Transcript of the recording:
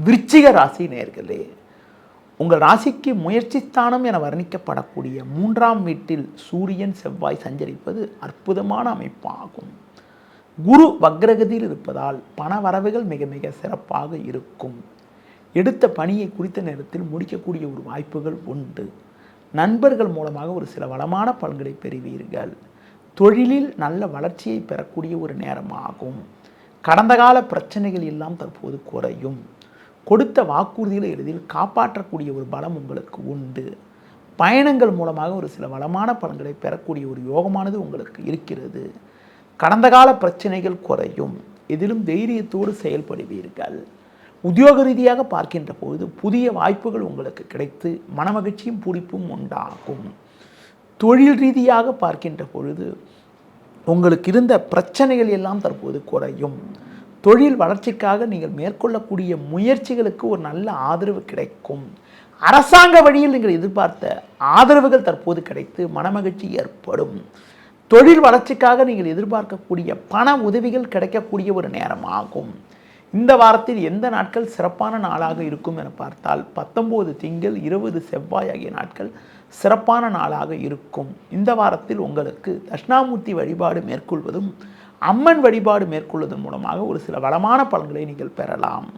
விருச்சிக ராசி நேயர்களே, உங்கள் ராசிக்கு முயற்சி ஸ்தானம் என வர்ணிக்கப்படக்கூடிய 3ஆம் வீட்டில் சூரியன் செவ்வாய் சஞ்சரிப்பது அற்புதமான அமைப்பாகும். குரு வக்ரகதியில் இருப்பதால் பண வரவுகள் மிக மிக சிறப்பாக இருக்கும். எடுத்த பணியை குறித்த நேரத்தில் முடிக்கக்கூடிய ஒரு வாய்ப்புகள் உண்டு. நண்பர்கள் மூலமாக ஒரு சில வளமான பலன்களை பெறுவீர்கள். தொழிலில் நல்ல வளர்ச்சியை பெறக்கூடிய ஒரு நேரமாகும். கடந்த கால பிரச்சனைகள் எல்லாம் தற்போது குறையும். கொடுத்த வாக்குறுதிகளை எளிதில் காப்பாற்றக்கூடிய ஒரு பலம் உங்களுக்கு உண்டு. பயணங்கள் மூலமாக ஒரு சில வளமான பலன்களை பெறக்கூடிய ஒரு யோகமானது உங்களுக்கு இருக்கிறது. கடந்த கால பிரச்சனைகள் குறையும். எதிலும் தைரியத்தோடு செயல்படுவீர்கள். உத்தியோக ரீதியாக பார்க்கின்ற பொழுது புதிய வாய்ப்புகள் உங்களுக்கு கிடைத்து மனமகிழ்ச்சியும் பூரிப்பும் உண்டாகும். தொழில் ரீதியாக பார்க்கின்ற பொழுது உங்களுக்கு இருந்த பிரச்சனைகள் எல்லாம் தற்போது குறையும். தொழில் வளர்ச்சிக்காக நீங்கள் மேற்கொள்ளக்கூடிய முயற்சிகளுக்கு ஒரு நல்ல ஆதரவு கிடைக்கும். அரசாங்க வழியில் நீங்கள் எதிர்பார்த்த ஆதரவுகள் தற்போது கிடைத்து மனமகிழ்ச்சி ஏற்படும். தொழில் வளர்ச்சிக்காக நீங்கள் எதிர்பார்க்கக்கூடிய பண உதவிகள் கிடைக்கக்கூடிய ஒரு நேரமாகும். இந்த வாரத்தில் எந்த நாட்கள் சிறப்பான நாளாக இருக்கும் என பார்த்தால் 19 திங்கள் 20 செவ்வாய் ஆகிய நாட்கள் சிறப்பான நாளாக இருக்கும். இந்த வாரத்தில் உங்களுக்கு தட்சிணாமூர்த்தி வழிபாடு மேற்கொள்வதும் அம்மன் வழிபாடு மேற்கொள்வதன் மூலமாக ஒரு சில வளமான பலன்களை நீங்கள் பெறலாம்.